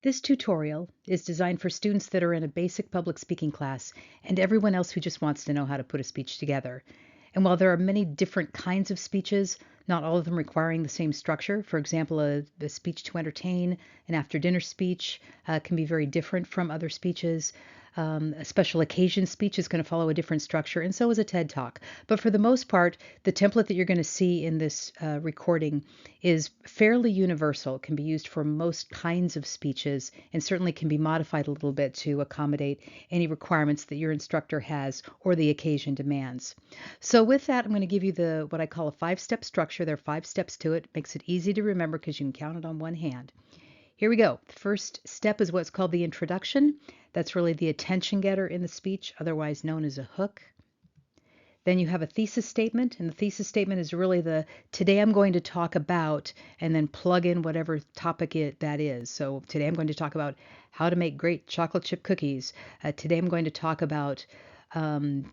This tutorial is designed for students that are in a basic public speaking class and everyone else who just wants to know how to put a speech together. And while there are many different kinds of speeches, not all of them requiring the same structure. For example, a speech to entertain, an after dinner speech can be very different from other speeches. A special occasion speech is going to follow a different structure, and so is a TED Talk. But for the most part, the template that you're going to see in this recording is fairly universal, can be used for most kinds of speeches, and certainly can be modified a little bit to accommodate any requirements that your instructor has or the occasion demands. So with that, I'm going to give you what I call a 5-step structure. There are 5 steps to it. Makes it easy to remember because you can count it on one hand. Here we go. The first step is what's called the introduction. That's really the attention getter in the speech, otherwise known as a hook. Then you have a thesis statement, and the thesis statement is really today I'm going to talk about, and then plug in whatever topic that is. So today I'm going to talk about how to make great chocolate chip cookies. Today I'm going to talk about, the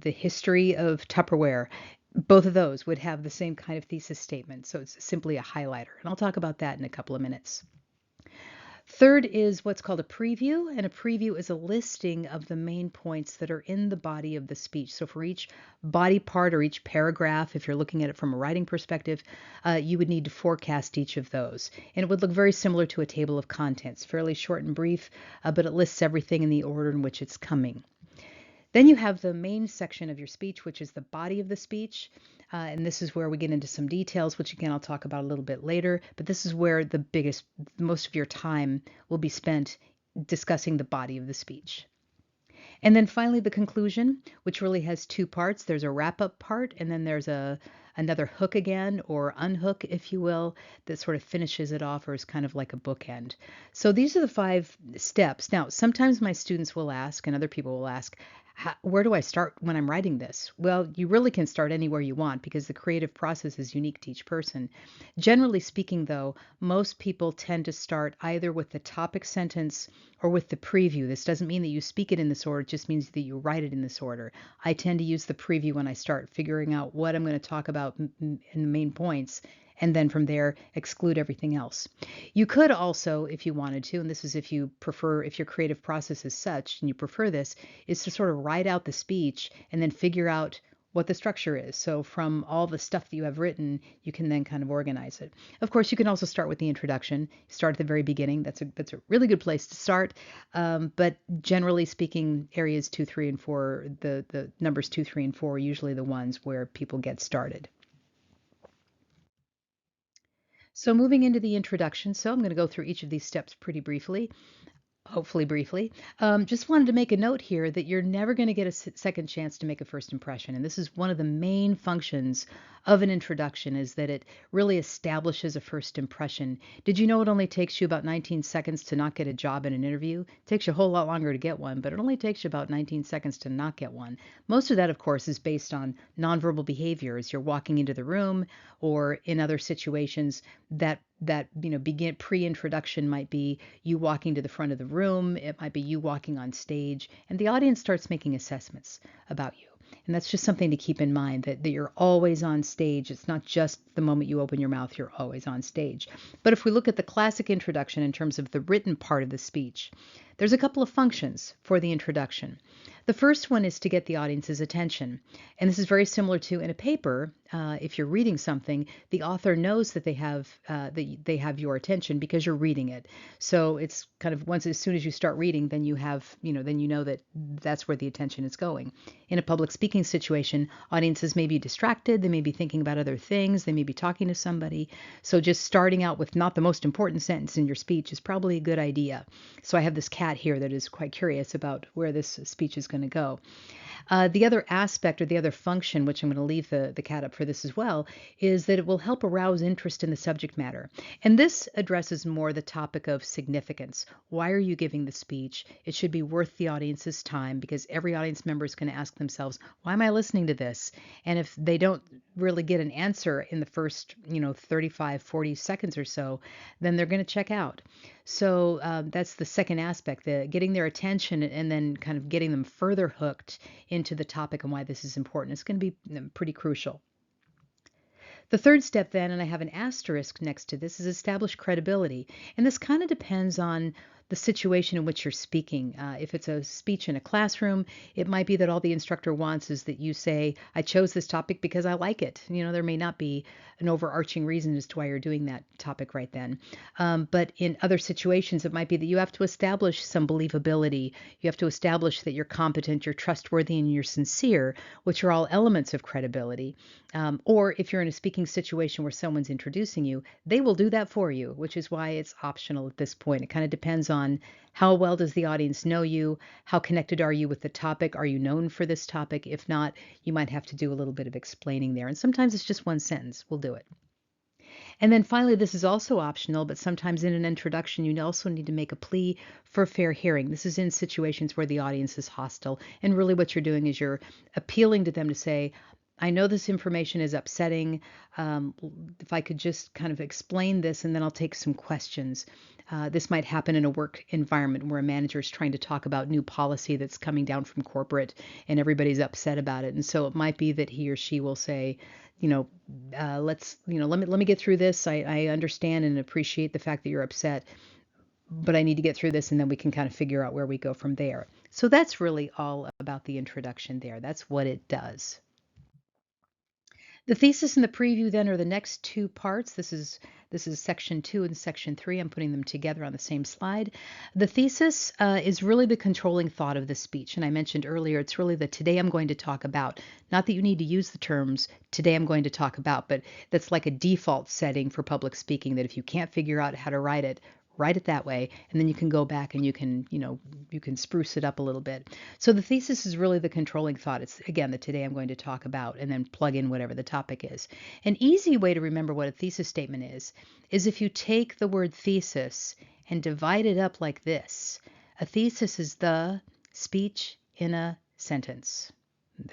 history of Tupperware. Both of those would have the same kind of thesis statement. So it's simply a highlighter, and I'll talk about that in a couple of minutes. Third is what's called a preview, and a preview is a listing of the main points that are in the body of the speech. So for each body part or each paragraph, if you're looking at it from a writing perspective, you would need to forecast each of those. And it would look very similar to a table of contents, fairly short and brief, but it lists everything in the order in which it's coming. Then you have the main section of your speech, which is the body of the speech. And this is where we get into some details, which again, I'll talk about a little bit later. But this is where most of your time will be spent discussing the body of the speech. And then finally, the conclusion, which really has 2 parts. There's a wrap-up part, and then there's another hook again, or unhook, if you will, that sort of finishes it off or is kind of like a bookend. So these are the 5 steps. Now, sometimes my students will ask, and other people will ask, where do I start when I'm writing this? Well, you really can start anywhere you want because the creative process is unique to each person. Generally speaking, though, most people tend to start either with the topic sentence or with the preview. This doesn't mean that you speak it in this order, it just means that you write it in this order. I tend to use the preview when I start figuring out what I'm going to talk about in the main points, and then from there exclude everything else. You could also, if you wanted to, and this is if you prefer, if your creative process is such and you prefer this, is to sort of write out the speech and then figure out what the structure is. So from all the stuff that you have written, you can then kind of organize it. Of course, you can also start with the introduction. Start at the very beginning. That's a really good place to start. But generally speaking, areas 2, 3, and 4, the numbers 2, 3, and 4 are usually the ones where people get started. So moving into the introduction, so I'm going to go through each of these steps pretty briefly. Hopefully briefly. Just wanted to make a note here that you're never going to get a second chance to make a first impression. And this is one of the main functions of an introduction, is that it really establishes a first impression. Did you know it only takes you about 19 seconds to not get a job in an interview? It takes you a whole lot longer to get one, but it only takes you about 19 seconds to not get one. Most of that, of course, is based on nonverbal behavior as you're walking into the room, or in other situations that begin pre-introduction might be you walking to the front of the room. It might be you walking on stage, and the audience starts making assessments about you. And that's just something to keep in mind, that you're always on stage. It's not just the moment you open your mouth, you're always on stage. But if we look at the classic introduction in terms of the written part of the speech, there's a couple of functions for the introduction. The first one is to get the audience's attention. And this is very similar to in a paper. If you're reading something, the author knows that they have your attention because you're reading it. So it's kind of as soon as you start reading, then you know that that's where the attention is going. In a public speaking situation, audiences may be distracted. They may be thinking about other things. They may be talking to somebody. So just starting out with not the most important sentence in your speech is probably a good idea. So I have this cat here that is quite curious about where this speech is going to go. The other aspect, or the other function, which I'm going to leave the cat up for this as well, is that it will help arouse interest in the subject matter. And this addresses more the topic of significance. Why are you giving the speech? It should be worth the audience's time, because every audience member is going to ask themselves, why am I listening to this? And if they don't really get an answer in the first 35, 40 seconds or so, then they're going to check out. So that's the second aspect, getting their attention and then kind of getting them further hooked into the topic and why this is important. It's going to be pretty crucial. The third step then, and I have an asterisk next to this, is establish credibility. And this kind of depends on the situation in which you're speaking. If it's a speech in a classroom, it might be that all the instructor wants is that you say, I chose this topic because I like it. There may not be an overarching reason as to why you're doing that topic right then. But in other situations, it might be that you have to establish some believability. You have to establish that you're competent, you're trustworthy, and you're sincere, which are all elements of credibility. Or if you're in a speaking situation where someone's introducing you, they will do that for you, which is why it's optional at this point. It kind of depends on how well does the audience know you, how connected are you with the topic, are you known for this topic? If not, you might have to do a little bit of explaining there. And sometimes it's just one sentence. We'll do it. And then finally, this is also optional, but sometimes in an introduction, you also need to make a plea for fair hearing. This is in situations where the audience is hostile. And really what you're doing is you're appealing to them to say, I know this information is upsetting. If I could just kind of explain this, and then I'll take some questions. This might happen in a work environment where a manager is trying to talk about new policy that's coming down from corporate and everybody's upset about it. And so it might be that he or she will say, let me get through this. I understand and appreciate the fact that you're upset, but I need to get through this, and then we can kind of figure out where we go from there. So that's really all about the introduction there. That's what it does. The thesis and the preview then are the next two parts. This is section 2 and section 3. I'm putting them together on the same slide. The thesis is really the controlling thought of the speech. And I mentioned earlier, it's really the today I'm going to talk about. Not that you need to use the terms today I'm going to talk about, but that's like a default setting for public speaking, that if you can't figure out how to write it that way, and then you can go back and you can spruce it up a little bit. So the thesis is really the controlling thought. It's again the today I'm going to talk about, and then plug in whatever the topic is. An easy way to remember what a thesis statement is if you take the word thesis and divide it up like this. A thesis is the speech in a sentence.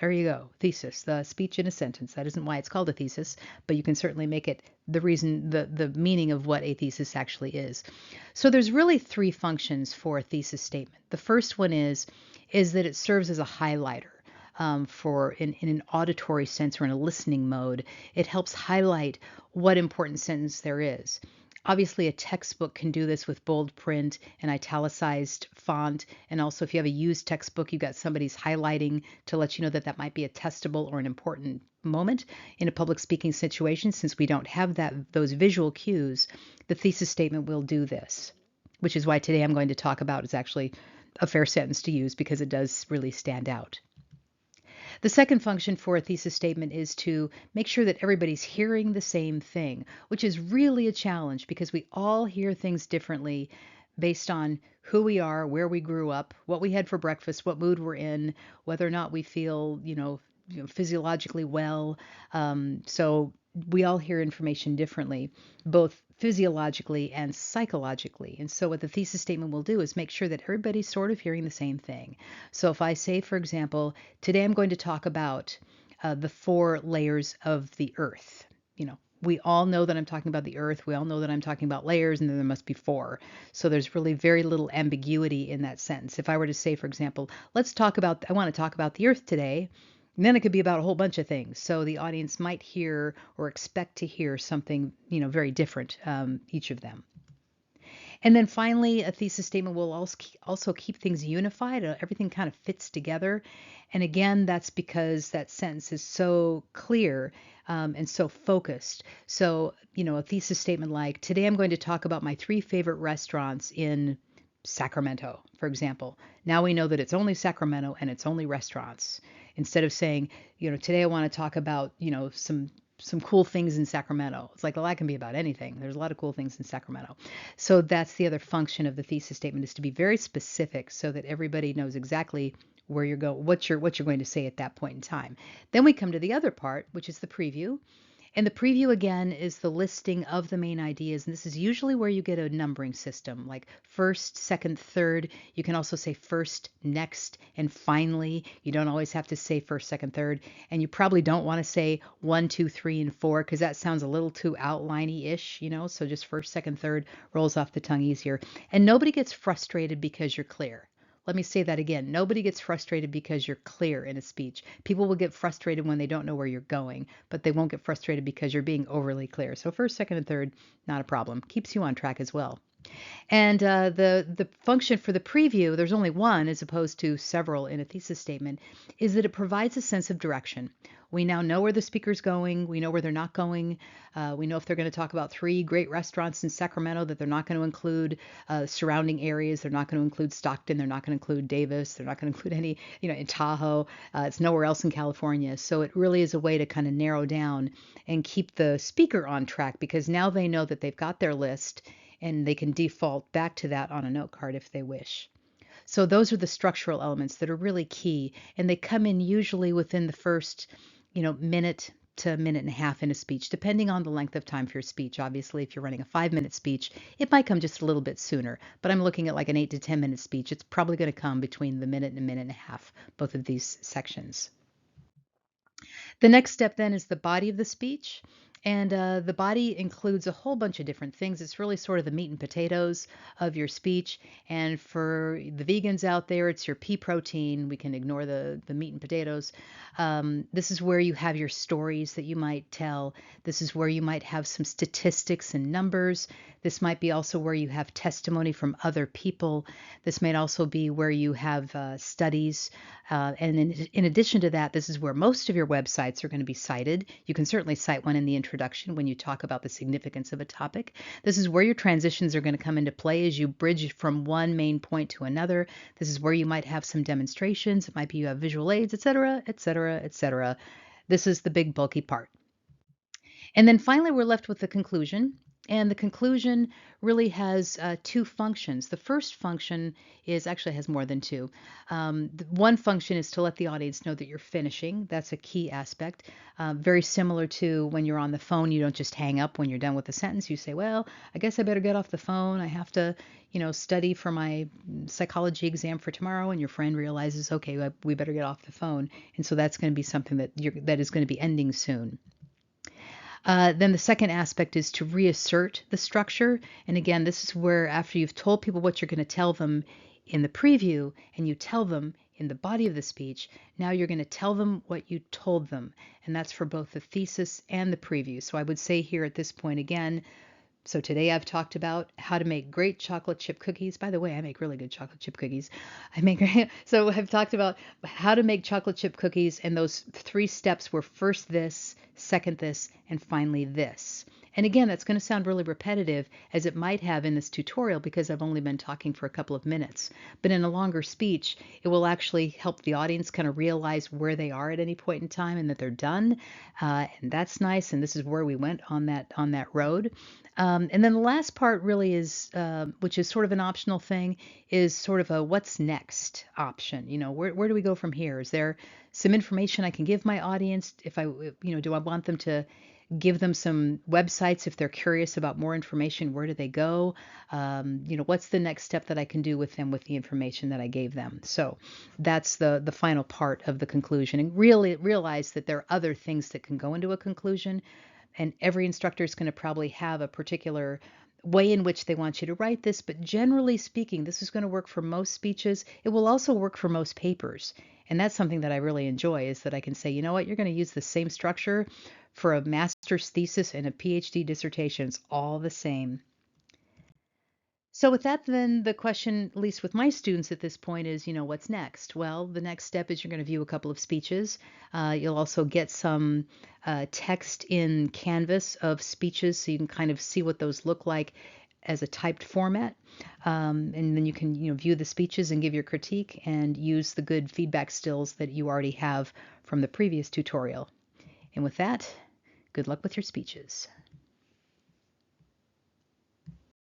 There you go. Thesis, the speech in a sentence. That isn't why it's called a thesis, but you can certainly make it the reason, the meaning of what a thesis actually is. So there's really three functions for a thesis statement. The first one is that it serves as a highlighter. In an auditory sense or in a listening mode, it helps highlight what important sentence there is. Obviously, a textbook can do this with bold print and italicized font. And also, if you have a used textbook, you've got somebody's highlighting to let you know that that might be a testable or an important moment in a public speaking situation. Since we don't have those visual cues, the thesis statement will do this, which is why today I'm going to talk about is actually a fair sentence to use because it does really stand out. The second function for a thesis statement is to make sure that everybody's hearing the same thing, which is really a challenge because we all hear things differently based on who we are, where we grew up, what we had for breakfast, what mood we're in, whether or not we feel, physiologically well. So we all hear information differently, both physiologically and psychologically. And so what the thesis statement will do is make sure that everybody's sort of hearing the same thing. So if I say, for example, today I'm going to talk about the 4 layers of the earth. We all know that I'm talking about the earth. We all know that I'm talking about layers, and then there must be 4. So there's really very little ambiguity in that sentence. If I were to say, for example, I want to talk about the earth today, and then it could be about a whole bunch of things. So the audience might hear or expect to hear something, very different, each of them. And then finally, a thesis statement will also keep things unified. Everything kind of fits together. And again, that's because that sentence is so clear and so focused. So, a thesis statement like, today I'm going to talk about my 3 favorite restaurants in Sacramento, for example. Now we know that it's only Sacramento and it's only restaurants. Instead of saying, today I want to talk about, some cool things in Sacramento. It's like, well, that can be about anything. There's a lot of cool things in Sacramento. So that's the other function of the thesis statement, is to be very specific so that everybody knows exactly where you're going, what you're going to say at that point in time. Then we come to the other part, which is the preview. And the preview, again, is the listing of the main ideas. And this is usually where you get a numbering system, like first, second, third. You can also say first, next, and finally. You don't always have to say first, second, third. And you probably don't want to say 1, 2, 3, and 4, because that sounds a little too outliney-ish, So just first, second, third rolls off the tongue easier. And nobody gets frustrated because you're clear. Let me say that again. Nobody gets frustrated because you're clear in a speech. People will get frustrated when they don't know where you're going, but they won't get frustrated because you're being overly clear. So first, second, and third, not a problem. Keeps you on track as well. And the function for the preview, there's only one as opposed to several in a thesis statement, is that it provides a sense of direction. We now know where the speaker's going. We know where they're not going. We know if they're going to talk about 3 great restaurants in Sacramento, that they're not going to include surrounding areas. They're not going to include Stockton. They're not going to include Davis. They're not going to include any, in Tahoe. It's nowhere else in California. So it really is a way to kind of narrow down and keep the speaker on track, because now they know that they've got their list and they can default back to that on a note card if they wish. So those are the structural elements that are really key, and they come in usually within the first, minute to minute and a half in a speech, depending on the length of time for your speech. Obviously, if you're running a 5-minute speech, it might come just a little bit sooner, but I'm looking at like an 8 to 10 minute speech. It's probably going to come between the minute and a minute and a half, both of these sections. The next step then is the body of the speech. And the body includes a whole bunch of different things. It's really sort of the meat and potatoes of your speech. And for the vegans out there, it's your pea protein. We can ignore the meat and potatoes. This is where you have your stories that you might tell. This is where you might have some statistics and numbers. This might be also where you have testimony from other people. This might also be where you have studies. And in addition to that, this is where most of your websites are going to be cited. You can certainly cite one in the introduction when you talk about the significance of a topic. This is where your transitions are going to come into play as you bridge from one main point to another. This is where you might have some demonstrations. It might be you have visual aids, etc., etc., etc. This is the big bulky part. And then finally, we're left with the conclusion. And the conclusion really has 2 functions. The first function actually has more than 2. One function is to let the audience know that you're finishing. That's a key aspect. Very similar to when you're on the phone, you don't just hang up when you're done with a sentence. You say, well, I guess I better get off the phone. I have to, study for my psychology exam for tomorrow. And your friend realizes, okay, we better get off the phone. And so that's going to be something that is going to be ending soon. Then the second aspect is to reassert the structure. And again, this is where after you've told people what you're going to tell them in the preview and you tell them in the body of the speech, now you're going to tell them what you told them. And that's for both the thesis and the preview. So I would say here at this point again, so today I've talked about how to make great chocolate chip cookies. By the way, I make really good chocolate chip cookies. So I've talked about how to make chocolate chip cookies, and those 3 steps were first this, second this, and finally this. And again, that's going to sound really repetitive, as it might have in this tutorial because I've only been talking for a couple of minutes. But in a longer speech, it will actually help the audience kind of realize where they are at any point in time and that they're done. And that's nice. And this is where we went on that road. And then the last part really is, which is sort of an optional thing, is sort of a what's next option. Where do we go from here? Is there some information I can give my audience? Do I want them to give them some websites if they're curious about more information? Where do they go? What's the next step that I can do with them with the information that I gave them? So that's the final part of the conclusion, and really realize that there are other things that can go into a conclusion, and every instructor is going to probably have a particular way in which they want you to write this, but generally speaking, this is going to work for most speeches. It will also work for most papers. And that's something that I really enjoy, is that I can say, you know what, you're going to use the same structure for a master's thesis and a PhD dissertation. It's all the same. So with that, then the question, at least with my students at this point, is, what's next? Well, the next step is you're going to view a couple of speeches. You'll also get some text in Canvas of speeches, so you can kind of see what those look like as a typed format. And then you can, view the speeches and give your critique and use the good feedback stills that you already have from the previous tutorial. And with that, good luck with your speeches.